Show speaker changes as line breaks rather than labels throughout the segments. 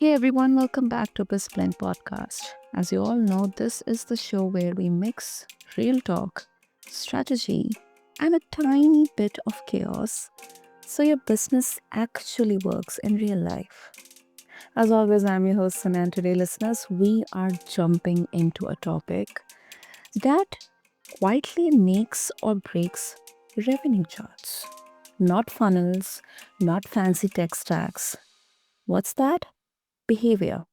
Hey everyone, welcome back to BizBlend Podcast. As you all know, this is the show where we mix real talk, strategy, and a tiny bit of chaos so your business actually works in real life. As always, I'm your host, Sana, and today, listeners, we are jumping into a topic that quietly makes or breaks revenue charts. Not funnels, not fancy tech stacks. What's that? Behavior.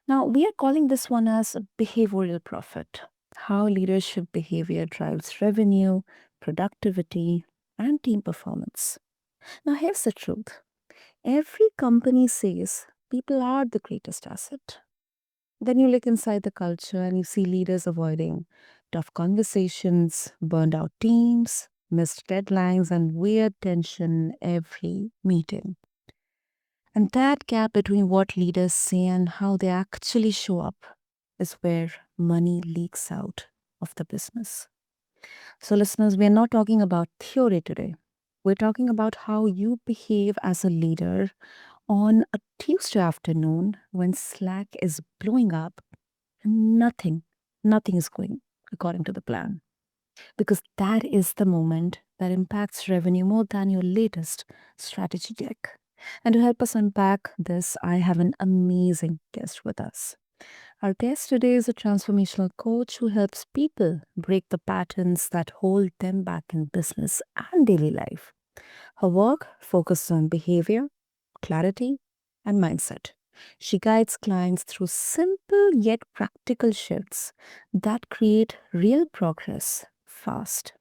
Now, we are calling this one as behavioral profit. How leadership behavior drives revenue, productivity, and team performance. Now, here's the truth every company says people are the greatest asset. Then you look inside the culture and you see leaders avoiding tough conversations, burned out teams, missed deadlines, and weird tension every meeting. And that gap between what leaders say and how they actually show up is where money leaks out of the business. So, listeners, we're not talking about theory today. We're talking about how you behave as a leader on a Tuesday afternoon when Slack is blowing up and nothing is going according to the plan. Because that is the moment that impacts revenue more than your latest strategy deck. And to help us unpack this, I have an amazing guest with us. Our guest today is a transformational coach who helps people break the patterns that hold them back in business and daily life. Her work focuses on behavior, clarity, and mindset. She guides clients through simple yet practical shifts that create real progress fast.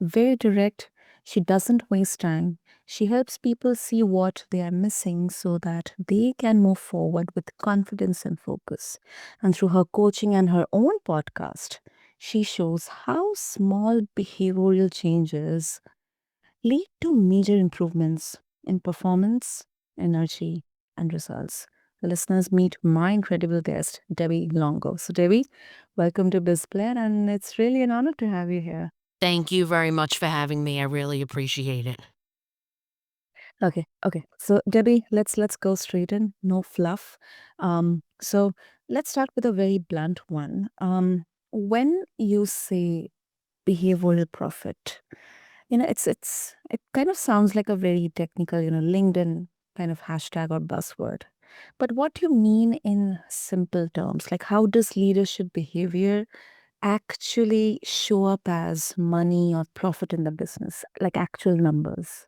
Very direct, she doesn't waste time. She helps people see what they are missing so that they can move forward with confidence and focus. And through her coaching and her own podcast, she shows how small behavioral changes lead to major improvements in performance, energy, and results. The listeners meet my incredible guest, Debbie Longo. So, Debbie, welcome to BizPlan, and it's really an honor to have you here.
Thank you very much for having me. I really appreciate it.
Okay. So, Debbie, let's go straight in. No fluff. So let's start with a very blunt one. When you say behavioral profit, it kind of sounds like a very technical, LinkedIn kind of hashtag or buzzword. But what do you mean in simple terms? Like, how does leadership behavior actually show up as money or profit in the business, like actual numbers?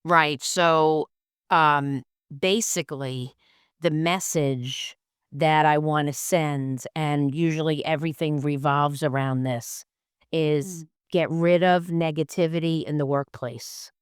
Right. So, um, basically, the message that I want to send, and usually everything revolves around this, is
Mm.
get rid of negativity in the workplace.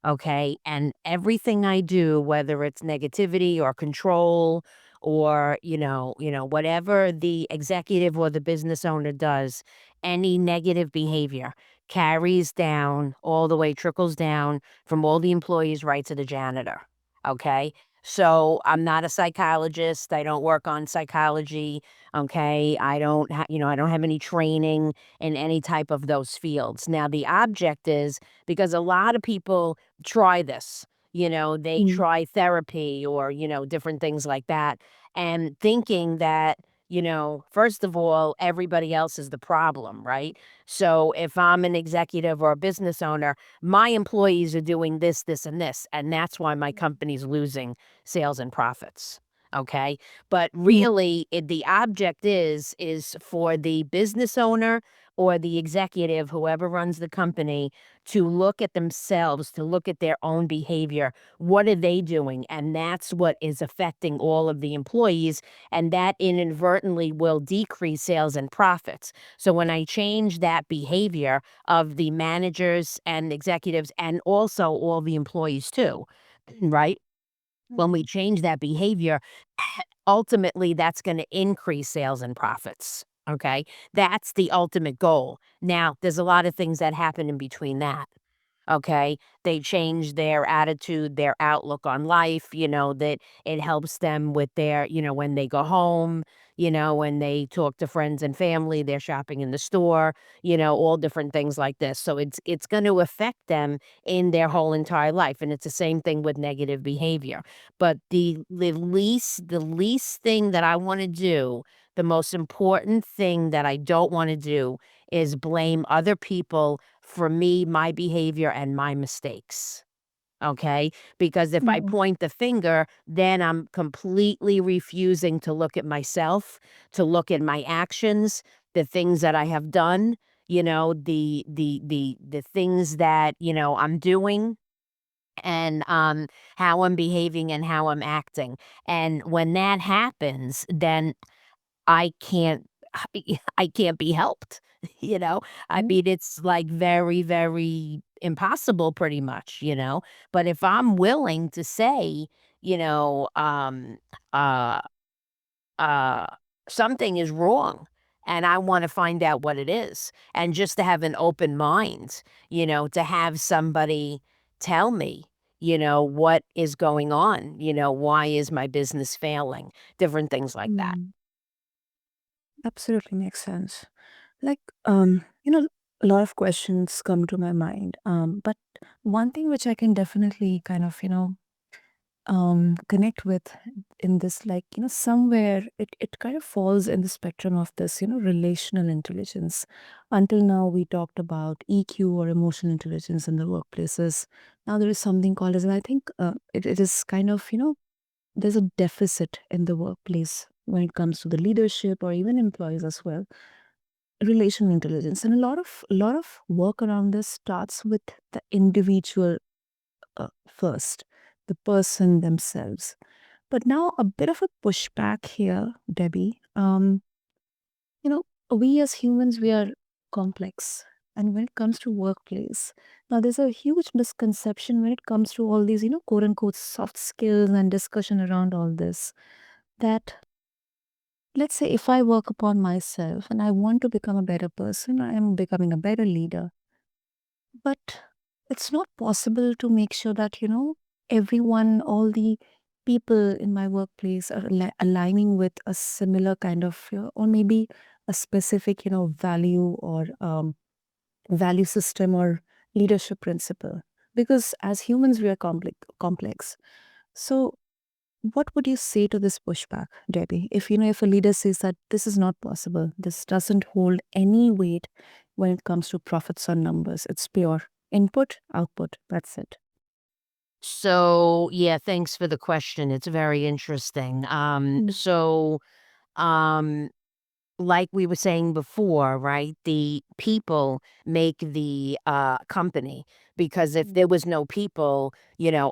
Okay. And everything I do, whether it's negativity or control or, whatever the executive or the business owner does, any negative behavior carries down all the way, trickles down from all the employees right to the janitor. Okay. So I'm not a psychologist. I don't work on psychology. Okay. I don't have any training in any type of those fields. Now, the object is because a lot of people try this. They
Mm.
try therapy or, different things like that, and thinking that, first of all, everybody else is the problem, right? So if I'm an executive or a business owner, my employees are doing this, this, and this, and that's why my company's losing sales and profits. Okay. But
Mm.
really, the object is for the business owner or the executive, whoever runs the company, to look at themselves, to look at their own behavior. What are they doing? And that's what is affecting all of the employees. And that inadvertently will decrease sales and profits. So when I change that behavior of the managers and executives and also all the employees too, right? When we change that behavior, ultimately that's going to increase sales and profits. Okay. That's the ultimate goal. Now, there's a lot of things that happen in between that. Okay. They change their attitude, their outlook on life, that it helps them with their, when they go home, when they talk to friends and family, they're shopping in the store, all different things like this. So it's going to affect them in their whole entire life. And it's the same thing with negative behavior. But the least thing that I want to do, the most important thing that I don't want to do is blame other people for me, my behavior, and my mistakes. Okay. Because if I
Mm,
point the finger, then I'm completely refusing to look at myself, to look at my actions, the things that I have done, the things that, I'm doing and how I'm behaving and how I'm acting. And when that happens, then I can't I can't be helped, you know? I
mm,
mean, it's, like, very, very impossible pretty much, But if I'm willing to say, you know, uh, uh, something is wrong, and I wanna find out what it is, and just to have an open mind, to have somebody tell me, what is going on, why is my business failing, different things like that.
mm. Absolutely makes sense. Like, a lot of questions come to my mind. But one thing which I can definitely kind of, connect with in this, like, somewhere it kind of falls in the spectrum of this, relational intelligence. Until now, we talked about EQ or emotional intelligence in the workplaces. Now there is something called as, and I think it is kind of, there's a deficit in the workplace when it comes to the leadership or even employees as well, relational intelligence. And a lot of work around this starts with the individual first, the person themselves. But now a bit of a pushback here, Debbie. You know, we as humans, we are complex. And when it comes to workplace, now there's a huge misconception when it comes to all these, quote unquote soft skills and discussion around all this, that let's say if I work upon myself and I want to become a better person, I am becoming a better leader. But it's not possible to make sure that, everyone, all the people in my workplace are aligning with a similar kind of, or maybe a specific, value or value system or leadership principle. Because as humans, we are complex. So what would you say to this pushback, Debbie? If a leader says that this is not possible, this doesn't hold any weight when it comes to profits or numbers, it's pure input, output. That's it.
So, yeah, thanks for the question. It's very interesting.
Mm,
Um, like we were saying before, right? The people make the company because if
mm,
there was no people,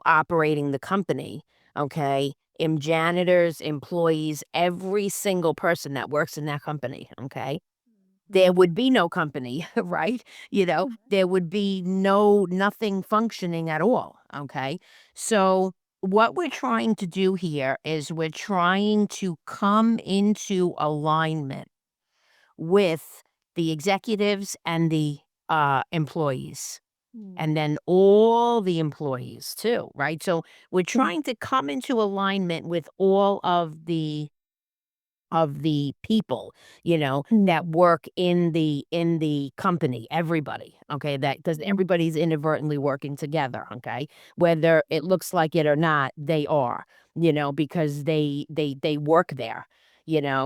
operating the company, okay, janitors, employees, every single person that works in that company, okay, there
mm,
would be no company, right? There would be nothing functioning at all, okay? So, what we're trying to do here is we're trying to come into alignment with the executives and the employees,
mm,
and then all the employees too, right? So, we're
mm,
trying to come into alignment with all of the people, that
mm,
work in the company, everybody, okay? That because
mm,
everybody's inadvertently working together, okay? Whether it looks like it or not, they are, because they work there,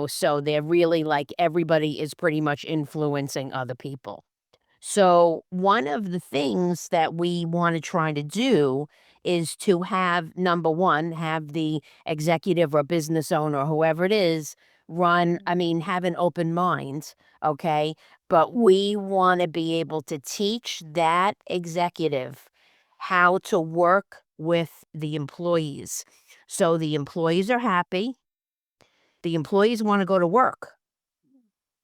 so they're really like everybody is pretty much influencing other people. So, one of the things that we want to try to do is to have number one, have the executive or business owner, whoever it is, I mean, have an open mind, okay? But we want to be able to teach that executive how to work with the employees. So the employees are happy, the employees want to go to work,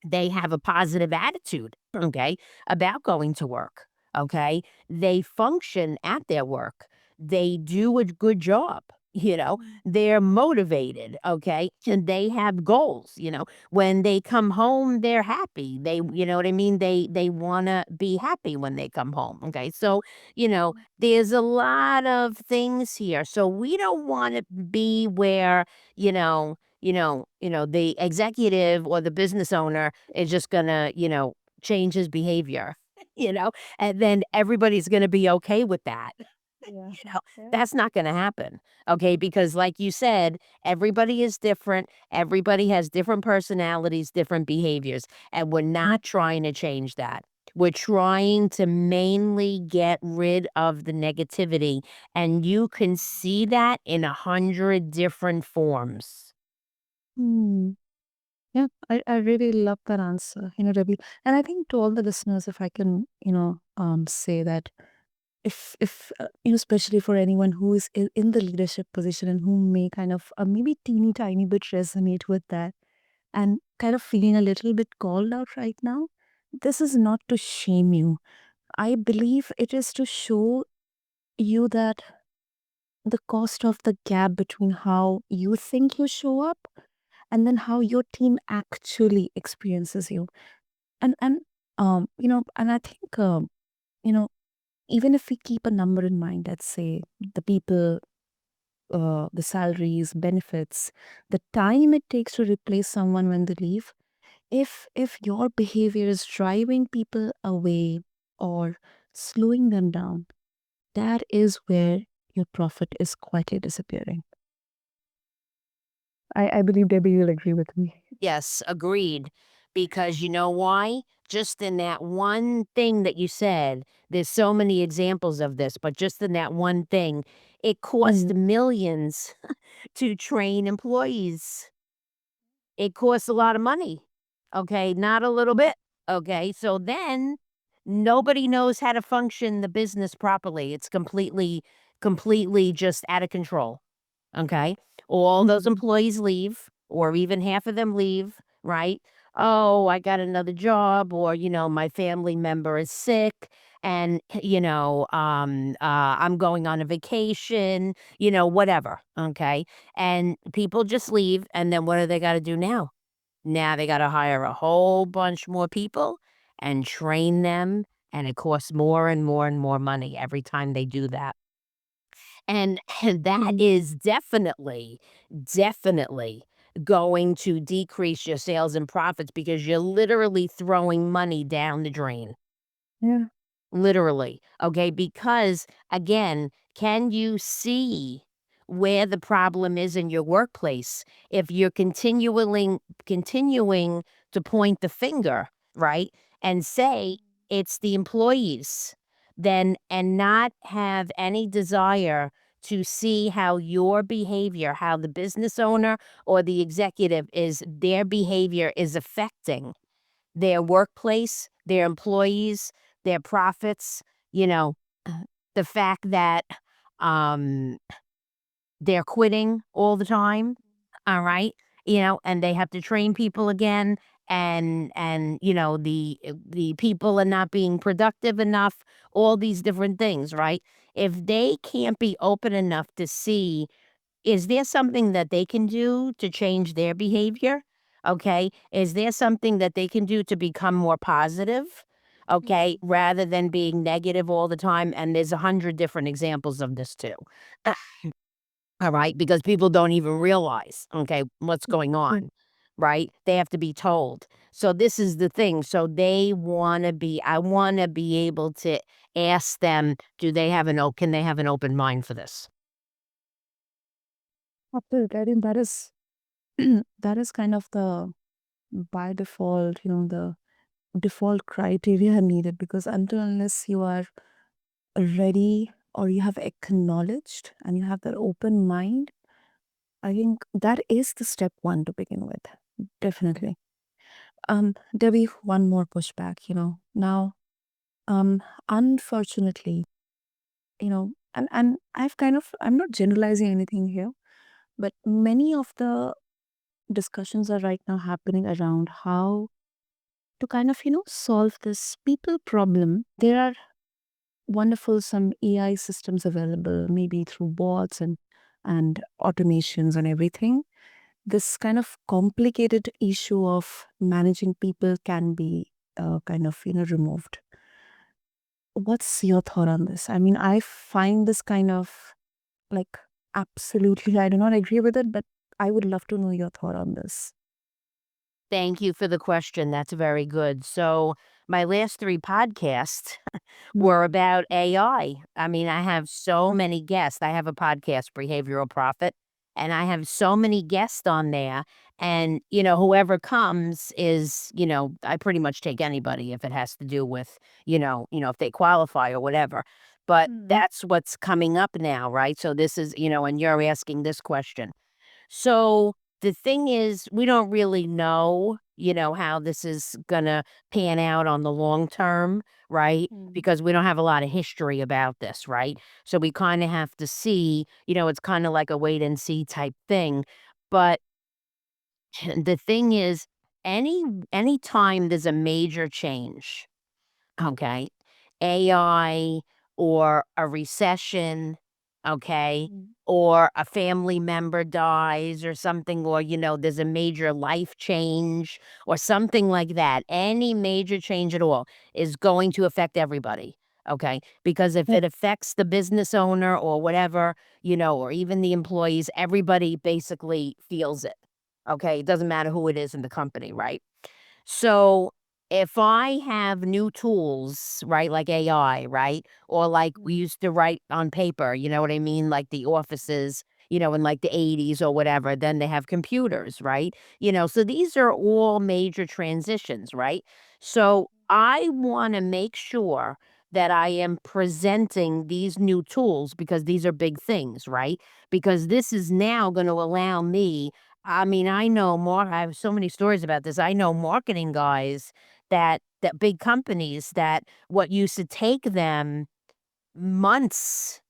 they have a positive attitude, okay, about going to work, okay? They function at their work. They do a good job, they're motivated, okay, and they have goals. When they come home, they're happy. You know what I mean, they want to be happy when they come home. Okay, so there's a lot of things here, so we don't want to be where the executive or the business owner is just gonna change his behavior. you know and then everybody's gonna be okay with that.
Yeah.
you know,
Yeah.
that's not gonna happen, okay? Because like you said, everybody is different. Everybody has different personalities, different behaviors, and we're not trying to change that. We're trying to mainly get rid of the negativity, and you can see that in 100 different forms.
Hmm. Yeah, I really love that answer, Debbie. And I think to all the listeners, if I can, say that especially for anyone who is in the leadership position and who may kind of maybe teeny tiny bit resonate with that and kind of feeling a little bit called out right now, this is not to shame you. I believe it is to show you that the cost of the gap between how you think you show up and then how your team actually experiences you. And I think you know even if we keep a number in mind, let's say the people, the salaries, benefits, the time it takes to replace someone when they leave, if your behavior is driving people away or slowing them down, that is where your profit is quietly disappearing. I believe Debbie will agree with me.
Yes, agreed. Because you know why? Just in that one thing that you said, there's so many examples of this, but just in that one thing, it cost
Mm.
millions to train employees. It costs a lot of money. Okay, not a little bit. Okay, so then nobody knows how to function the business properly. It's completely just out of control. Okay. All those
Mhm.
employees leave, or even half of them leave, right? Oh, I got another job, or, my family member is sick, and, I'm going on a vacation, whatever. Okay. And people just leave. And then what do they got to do now? Now they got to hire a whole bunch more people and train them. And it costs more and more and more money every time they do that. And that
Mm.
is definitely going to decrease your sales and profits because you're literally throwing money down the drain.
Yeah.
Literally. Okay. Because again, can you see where the problem is in your workplace if you're continuing to point the finger, right? And say it's the employees, then and not have any desire to see how your behavior, how the business owner or the executive is their behavior is affecting their workplace, their employees, their profits, you know, the fact that um they're quitting all the time, all right? And they have to train people again, and the people are not being productive enough, all these different things, right? If they can't be open enough to see, is there something that they can do to change their behavior? Okay. Is there something that they can do to become more positive? Okay. Rather than being negative all the time. And there's 100 different examples of this too. All right. Because people don't even realize, okay, what's going
Mm.
on. Right. They have to be told. So this is the thing. So I want to be able to ask them, can they have an open mind for this?
Absolutely. I think that is that is kind of the by default, the default criteria needed, because until unless you are ready or you have acknowledged and you have that open mind, I think that is the step one to begin with. Definitely. Debbie, one more pushback, Now, unfortunately, and I'm not generalizing anything here, but many of the discussions are right now happening around how to kind of, solve this people problem. There are wonderful some AI systems available, maybe through bots and and automations and everything, this kind of complicated issue of managing people can be kind of, removed. What's your thought on this? I mean, I find this kind of like absolutely, I do not agree with it, but I would love to know your thought on this.
Thank you for the question. That's very good. So, my last 3 podcasts were
Mm.
about AI. I mean, I have so many guests. I have a podcast, Behavioral Profit, and I have so many guests on there. And, whoever comes is, I pretty much take anybody if it has to do with, if they qualify or whatever. But
Mm.
that's what's coming up now, right? So this is, and you're asking this question. So the thing is, we don't really know, how this is going to pan out on the long term, right?
Mm.
Because we don't have a lot of history about this, right? So we kind of have to see, it's kind of like a wait and see type thing. But the thing is, any time there's a major change, okay, AI or a recession, okay,
Mm.
or a family member dies or something, or, there's a major life change or something like that. Any major change at all is going to affect everybody, okay? Because if
Yeah.
it affects the business owner or whatever, or even the employees, everybody basically feels it, okay? It doesn't matter who it is in the company, right? So if I have new tools, right, like AI, right, or like we
Mm.
used to write on paper, you know what I mean, like the offices, in like the 80s or whatever, then they have computers, right? So these are all major transitions, right? So I want to make sure that I am presenting these new tools because these are big things, right? Because this is now going to allow me, I mean, I know more. I have so many stories about this. I know marketing guys that big companies that what used to take them months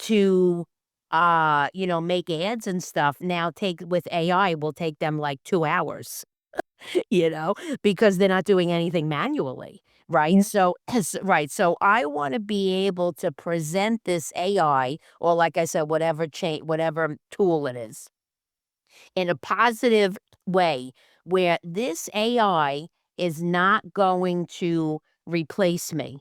to make ads and stuff now take with AI will take them like 2 hours, you know, because they're not doing anything manually, right?
Yeah.
So right, so I want to be able to present this AI or like I said whatever tool it is in a positive way where this AI is not going to replace me.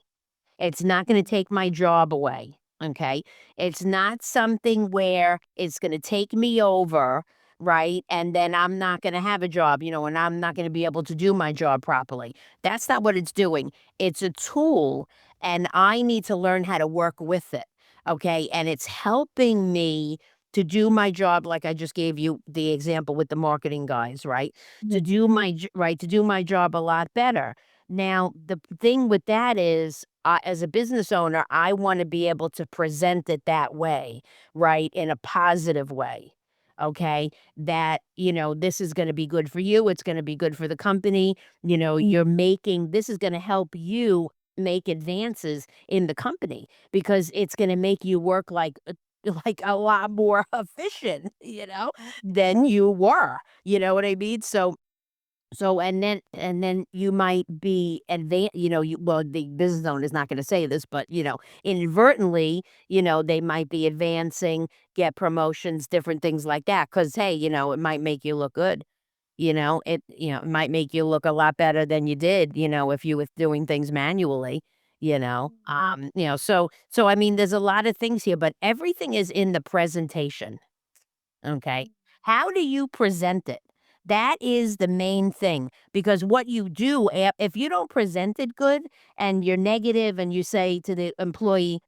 It's not gonna
Mm.
take my job away, okay? It's not something where it's gonna take me over, right? And then I'm not gonna have a job, and I'm not gonna be able to do my job properly. That's not what it's doing. It's a tool, and I need to learn how to work with it, okay? And it's helping me to do my job like I just gave you the example with the marketing guys, right? To
Yeah.
do to do my job a lot better. Now, the thing with that is, as a business owner, I want to be able to present it that way, right? In a positive way. Okay. That, this is going to be good for you. It's going to be good for the company. This is going to help you make advances in the company because it's going to make you work like, like a lot more efficient, than you were. You know what I mean? So and then you might be the business owner is not gonna say this, but, inadvertently, they might be advancing, get promotions, different things like that. Cause hey, it might make you look good, it might make you look a lot better than you did, if you was doing things manually, so I mean, there's a lot of things here, but everything is in the presentation. Okay. How do you present it? That is the main thing because what you do, if you don't present it good and you're negative and you say to the employee,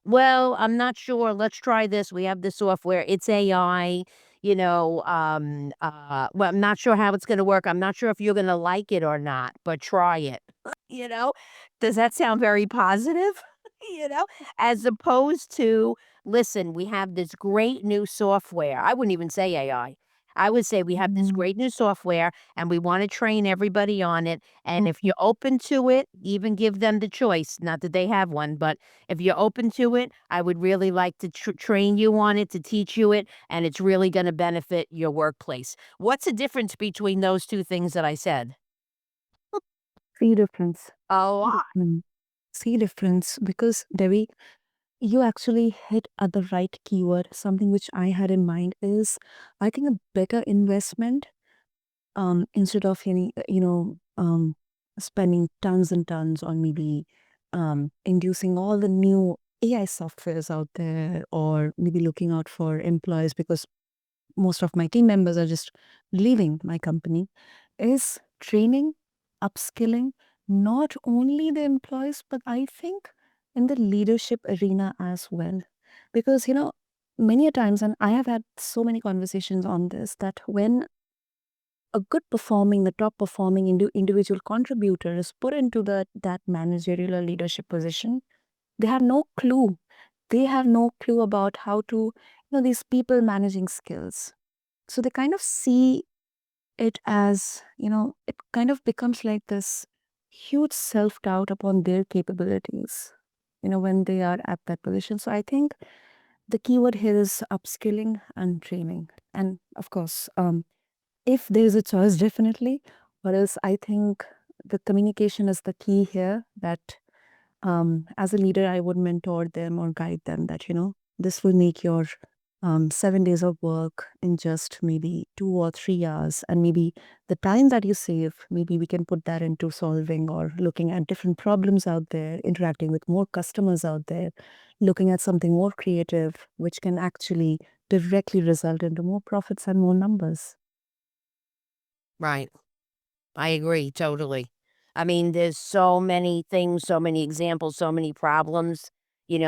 well, I'm not sure. Let's try this. We have this software. It's AI. Well, I'm not sure how it's going to work. I'm not sure if you're going to like it or not, but try it. you know, does that sound very positive? you know, as opposed to, listen, we have this great new software. I wouldn't even say AI. I would say we have this
Mm.
great new software and we want to train everybody on it. And if you're open to it, even give them the choice. Not that they have one, but if you're open to it, I would really like to train you on it, to teach you it, and it's really going to benefit your workplace. What's the difference between those two things that I said?
See difference.
A
See
lot.
difference. See difference because Debbie, you actually hit at the right keyword. Something which I had in mind is, I think, a better investment, instead of spending tons and tons on maybe inducing all the new AI softwares out there, or maybe looking out for employees, because most of my team members are just leaving my company, is training, upskilling not only the employees, but I think in the leadership arena as well. Because, many a times, and I have had so many conversations on this, that when a good performing, the top performing individual contributor is put into that managerial or leadership position, they have no clue. They have no clue about how to, these people managing skills. So they kind of see it as, it kind of becomes like this huge self doubt upon their capabilities, when they are at that position. So I think the keyword here is upskilling and training. And of course, if there's a choice, definitely. Or else, I think the communication is the key here. That as a leader, I would mentor them or guide them that, this will make your 7 days of work in just maybe 2 or 3 hours. And maybe the time that you save, maybe we can put that into solving or looking at different problems out there, interacting with more customers out there, looking at something more creative, which can actually directly result into more profits and more numbers.
Right. I agree totally. I mean, there's so many things, so many examples, so many problems,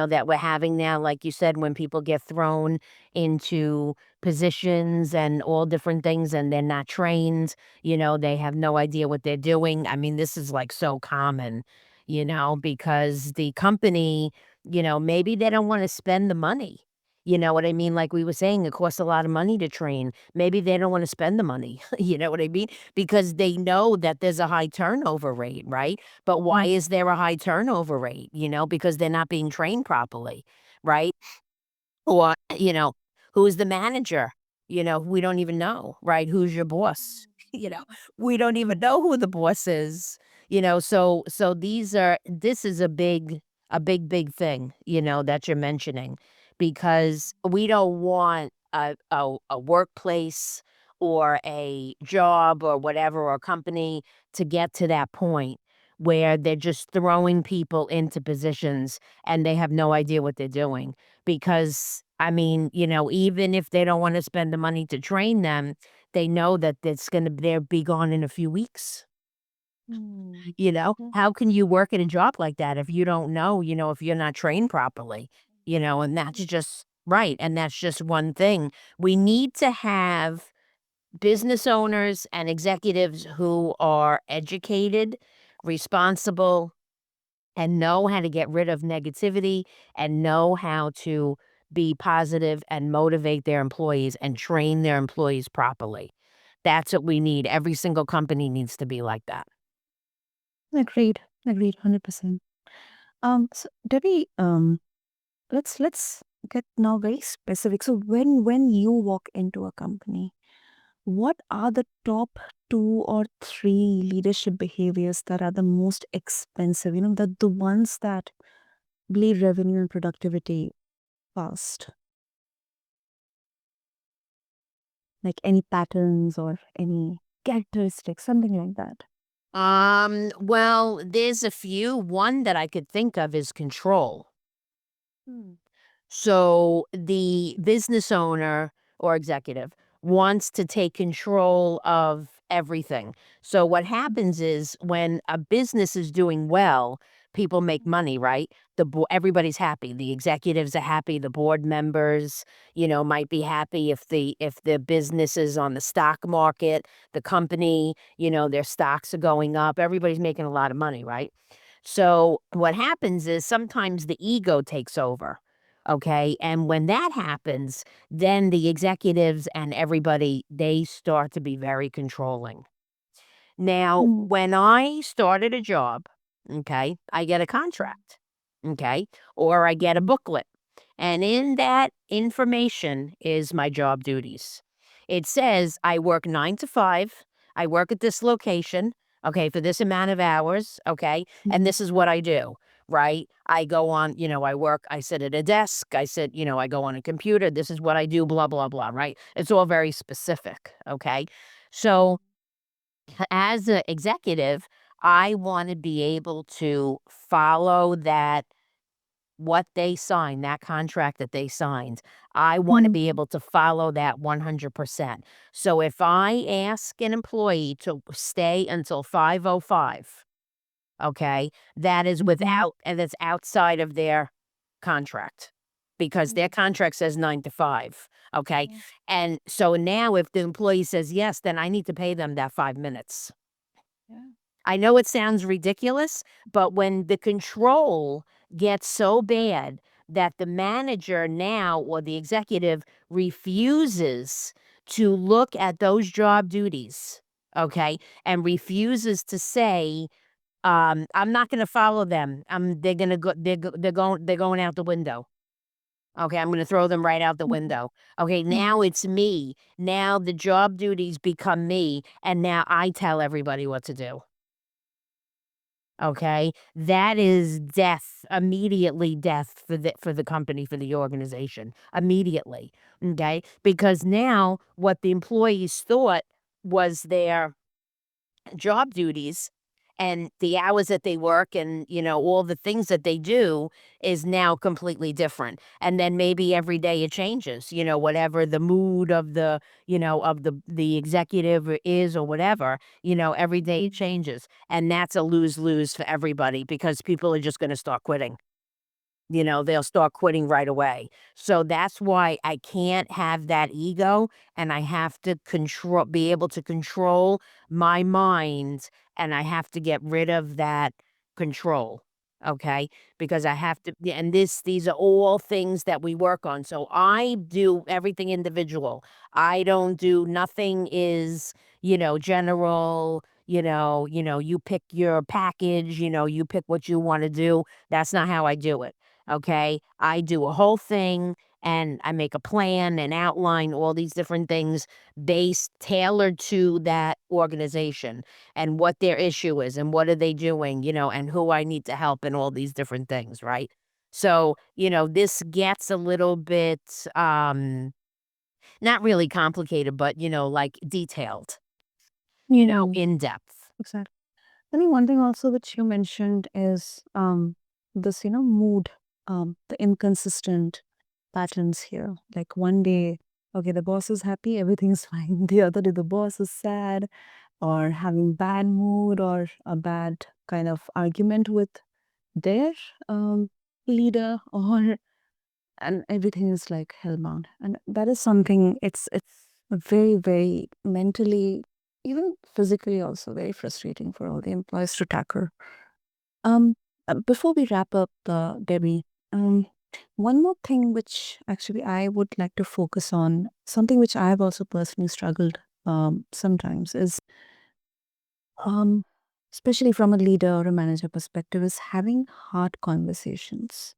that we're having now. Like you said, when people get thrown into positions and all different things and they're not trained, they have no idea what they're doing. I mean, this is like so common, because the company, maybe they don't want to spend the money. You know what I mean? Like we were saying, it costs a lot of money to train. Maybe they don't want to spend the money. You know what I mean? Because they know that there's a high turnover rate, right? But why
Mm.
is there a high turnover rate? Because they're not being trained properly, right? Or, who's the manager? We don't even know, right? Who's your boss? You know, we don't even know who the boss is. So this is a big thing, that you're mentioning, because we don't want a workplace or a job or whatever, or company, to get to that point where they're just throwing people into positions and they have no idea what they're doing. Because, I mean, even if they don't wanna spend the money to train them, they know that they'll be gone in a few weeks,
Mm.
you know?
Mhm.
How can you work at a job like that if you don't know, if you're not trained properly, and that's just right, and that's just one thing. We need to have business owners and executives who are educated, responsible, and know how to get rid of negativity, and know how to be positive and motivate their employees and train their employees properly. That's what we need. Every single company needs to be like that.
Agreed. Agreed. 100%. So Debbie, let's get now very specific. So when you walk into a company, what are the top 2 or 3 leadership behaviors that are the most expensive? The ones that bleed revenue and productivity fast. Like any patterns or any characteristics, something like that.
Well, there's a few. One that I could think of is control.
Hmm.
So the business owner or executive wants to take control of everything. So what happens is, when a business is doing well, people make money, right? Everybody's happy. The executives are happy. The board members, might be happy if the business is on the stock market, the company, their stocks are going up. Everybody's making a lot of money, right? So what happens is sometimes the ego takes over. Okay. And when that happens, then the executives and everybody, they start to be very controlling. Now,
Mm.
when I started a job, okay, I get a contract, okay, or I get a booklet. And in that information is my job duties. It says I work 9 to 5. I work at this location, okay, for this amount of hours, okay, and
Mhm.
this is what I do. right? I go on, I sit at a desk, I go on a computer, this is what I do, blah, blah, blah, right? It's all very specific, okay? So as an executive, I want to be able to follow that what they signed, that contract that they signed. I want to
Mm.
be able to follow that 100%. So if I ask an employee to stay until 5:05, okay, that is
Mhm.
without and that's outside of their contract because their
Mm.
contract says 9 to 5, okay?
Yeah.
And so now if the employee says yes, then I need to pay them that 5 minutes.
Yeah.
I know it sounds ridiculous, but when the control gets so bad that the manager now or the executive refuses to look at those job duties, okay, and refuses to say, "I'm not going to follow them. They're going to go. They're going out the window." Okay, I'm going to throw them right out the
Mhm.
window. Okay,
Mhm.
now it's me. Now the job duties become me, and now I tell everybody what to do. Okay? That is death, immediately death for the company, for the organization, immediately, okay? Because now what the employees thought was their job duties and the hours that they work and, all the things that they do is now completely different. And then maybe every day it changes, whatever the mood of the executive is or whatever, every day it
Mm.
changes. And that's a lose-lose for everybody because people are just going to start quitting. They'll start quitting right away. So that's why I can't have that ego and I have to be able to control my mind and I have to get rid of that control. Okay? Because I have to yeah, and these are all things that we work on. So I do everything individual. I don't do nothing is, general, you pick your package, you pick what you want to do. That's not how I do it. Okay. I do a whole thing and I make a plan and outline all these different things based tailored to that organization and what their issue is and what are they doing, and who I need to help and all these different things, right? So, this gets a little bit not really complicated, but like detailed,
Mm.
in depth.
Exactly. I think one thing also which you mentioned is this, mood, the inconsistent patterns here. Like one day, okay, the boss is happy, everything's fine. The other day, the boss is sad or having bad mood or a bad kind of argument with their um, leader, or and everything is like hellbound. And that is something. It's very very mentally, even physically, also very frustrating for all the employees to tackle. Um, Before we wrap up, Debbie, um, one more thing which actually I would like to focus on, something which I have also personally struggled sometimes, is um, especially from a leader or a manager perspective, is having hard conversations.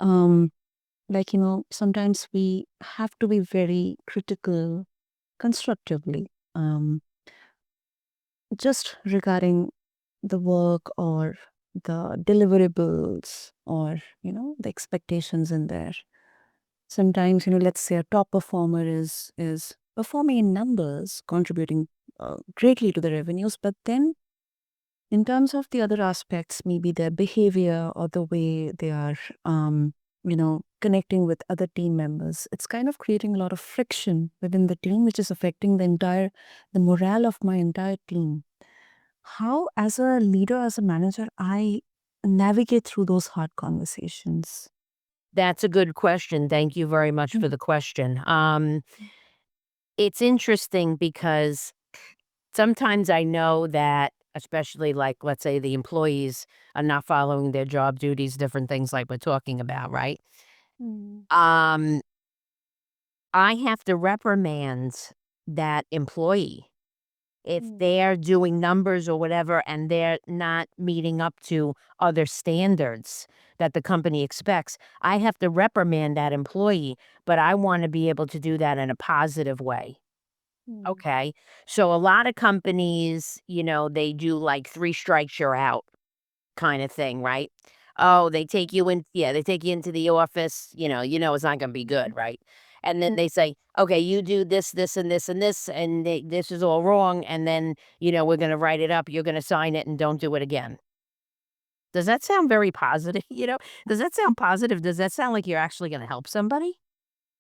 Um, sometimes we have to be very critical, constructively, just regarding the work or the deliverables or the expectations in there. Sometimes, let's say a top performer is performing in numbers, contributing greatly to the revenues, but then in terms of the other aspects, maybe their behavior or the way they are connecting with other team members, it's kind of creating a lot of friction within the team, which is affecting the morale of my entire team. How, as a leader, as a manager, I navigate through those hard conversations?
That's a good question. Thank you very much for
Mm.
the question. It's interesting because sometimes I know that, especially like, let's say the employees are not following their job duties, different things like we're talking about, right?
Mm.
Um, I have to reprimand that employee if
Mm.
they're doing numbers or whatever and they're not meeting up to other standards that the company expects. I have to reprimand that employee, but I want to be able to do that in a positive way.
Mm.
Okay. So a lot of companies, they do like 3 strikes, you're out kind of thing, right? Oh, they take you in, yeah, they take you into the office, it's not gonna be good, right? And then they say, "Okay, you do this, this, and this, and this, and this is all wrong, and then, we're gonna write it up, you're gonna sign it, and don't do it again." Does that sound very positive, Does that sound positive? Does that sound like you're actually gonna help somebody?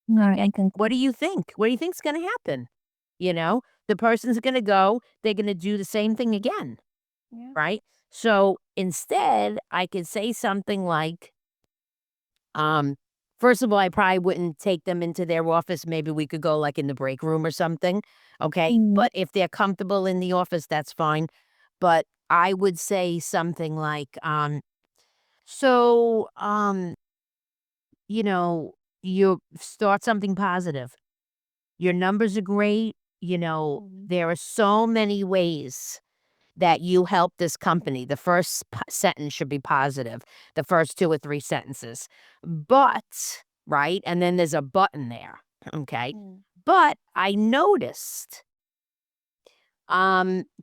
No, I
And
think
what do you think? What do you think's gonna happen? You know? The person's gonna go, they're gonna do the same thing again,
yeah.
right? So, instead, I could say something like, um, first of all, I probably wouldn't take them into their office, maybe we could go, like, in the break room or something, okay?
Mm,
But if they're comfortable in the office, that's fine. But I would say something like, "So, you know, you start something positive. Your numbers are great.
mm,
There are so many ways that you help this company." The first sentence should be positive, the first 2 or 3 sentences. But, right? And then there's a button there. Okay.
mm,
But I noticed,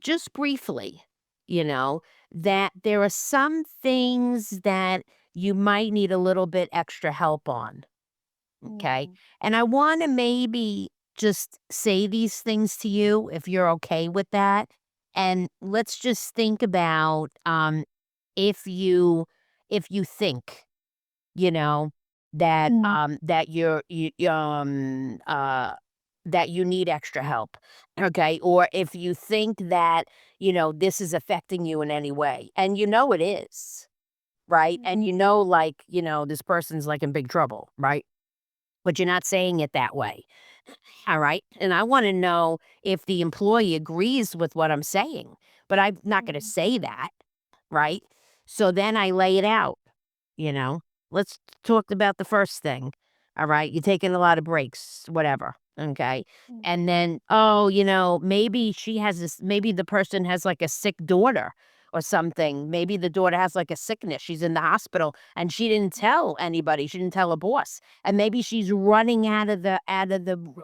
just briefly, you know, that there are some things that you might need a little bit extra help on. Okay.
mm,
And I want to maybe just say these things to you if you're okay with that. And let's just think about, if you think, you know, that
mm,
that you need extra help. Okay. Or if you think that, this is affecting you in any way. And it is, right? And like, this person's like in big trouble, right? But you're not saying it that way. All right. And I want to know if the employee agrees with what I'm saying, but I'm not going to
mm,
say that. Right. So then I lay it out, you know. Let's talk about the first thing. All right. You're taking a lot of breaks, whatever. Okay.
mm,
And then, oh, maybe maybe the person has like a sick daughter or something. Maybe the daughter has like a sickness. She's in the hospital and she didn't tell anybody. She didn't tell a boss. And maybe she's running out of the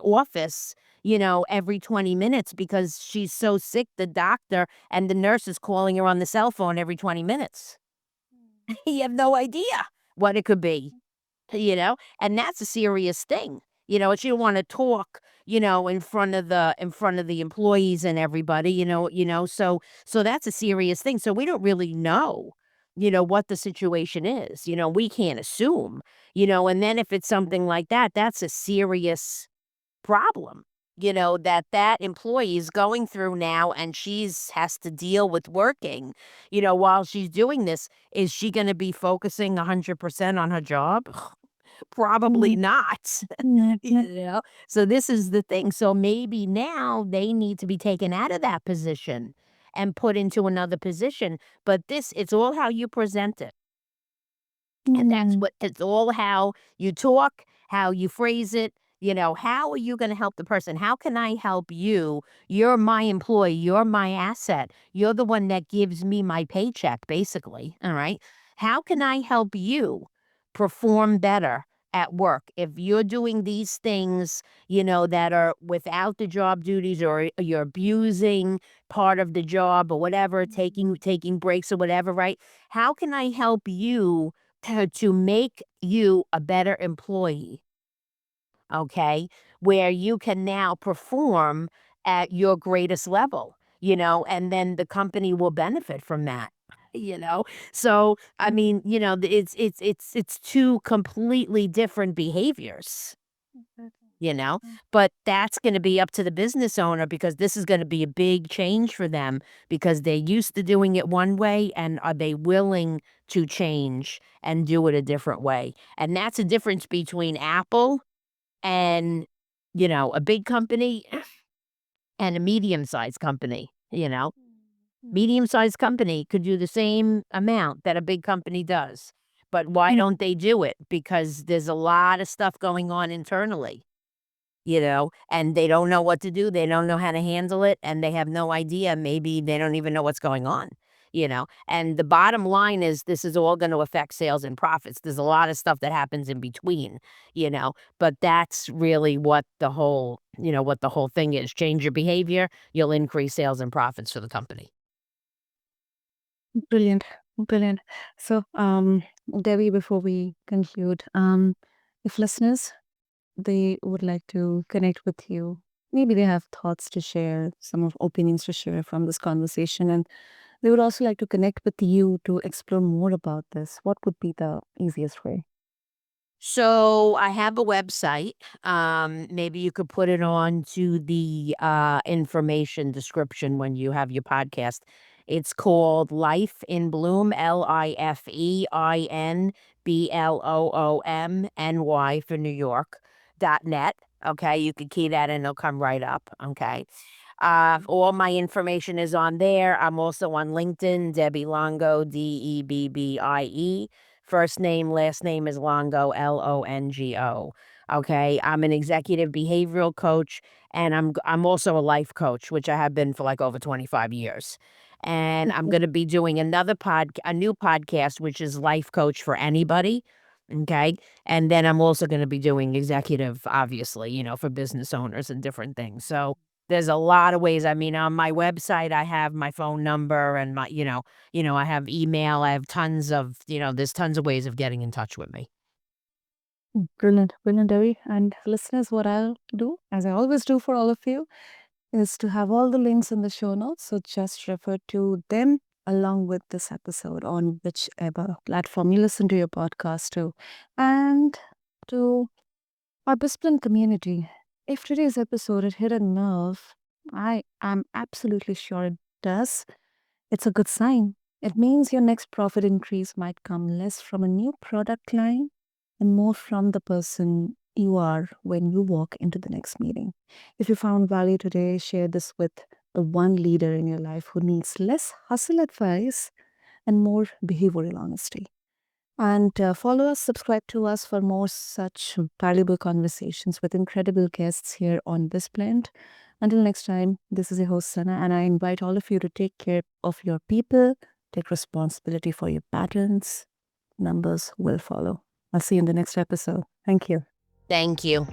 office, every 20 minutes because she's so sick. The doctor and the nurse is calling her on the cell phone every 20 minutes. You have no idea what it could be, and that's a serious thing. And you don't want to talk, in front of the employees and everybody, so that's a serious thing. So we don't really know, what the situation is. We can't assume, and then if it's something like that, that's a serious problem, that employee is going through now, and she's has to deal with working, while she's doing this. Is she going to be focusing 100% on her job? Probably
mm,
not.
mm,
you
mm,
know so this is the thing. So maybe now they need to be taken out of that position and put into another position. But it's all how you present it. And that's
mm,
what it's all how you talk, how you phrase it. How are you going to help the person? How can I help you? You're my employee. You're my asset. You're the one that gives me my paycheck, basically. All right. How can I help you perform better at work? If you're doing these things, that are without the job duties, or you're abusing part of the job or whatever, taking breaks or whatever, right? How can I help you to make you a better employee, okay, where you can now perform at your greatest level, and then the company will benefit from that. You know, so I
mm,
mean, it's two completely different behaviors,
exactly.
you know,
Mm,
but that's going to be up to the business owner, because this is going to be a big change for them, because they're used to doing it one way, and are they willing to change and do it a different way? And that's a difference between Apple and, a big company and a medium-sized company.
mm,
Medium-sized company could do the same amount that a big company does. But why
mm,
don't they do it? Because there's a lot of stuff going on internally, and they don't know what to do. They don't know how to handle it, and they have no idea. Maybe they don't even know what's going on, and the bottom line is this is all going to affect sales and profits. There's a lot of stuff that happens in between, but that's really what the whole thing is. Change your behavior, you'll increase sales and profits for the company.
brilliant. Brilliant. So, Debbie, before we conclude, if listeners they would like to connect with you, maybe they have thoughts to share, some of opinions to share from this conversation, and they would also like to connect with you to explore more about this, what would be the easiest way?
So I have a website. Maybe you could put it on to the information description when you have your podcast. It's called Life in Bloom, LifeinBloomNY for New York .net. Okay, you can key that and it'll come right up. Okay. All my information is on there. I'm also on LinkedIn, Debbie Longo, Debbie. First name, last name is Longo, Longo. Okay, I'm an executive behavioral coach, and I'm also a life coach, which I have been for like over 25 years. And I'm going to be doing a new podcast, which is Life Coach for Anybody. Okay, and then I'm also going to be doing executive, obviously, for business owners and different things. So there's a lot of ways. I mean, on my website, I have my phone number and I have email. I have there's tons of ways of getting in touch with me.
Brilliant, brilliant, Debbie. And listeners, what I'll do, as I always do for all of you, is to have all the links in the show notes. So just refer to them along with this episode on whichever platform you listen to your podcast to. And to our BizBlend community, if today's episode had hit a nerve, I am absolutely sure it does. It's a good sign. It means your next profit increase might come less from a new product line and more from the person you are when you walk into the next meeting. If you found value today, share this with the one leader in your life who needs less hustle advice and more behavioral honesty. And follow us, subscribe to us for more such valuable conversations with incredible guests here on BizBlend. Until next time, this is your host, Sana, and I invite all of you to take care of your people, take responsibility for your patterns. Numbers will follow. I'll see you in the next episode. Thank you.
Thank you.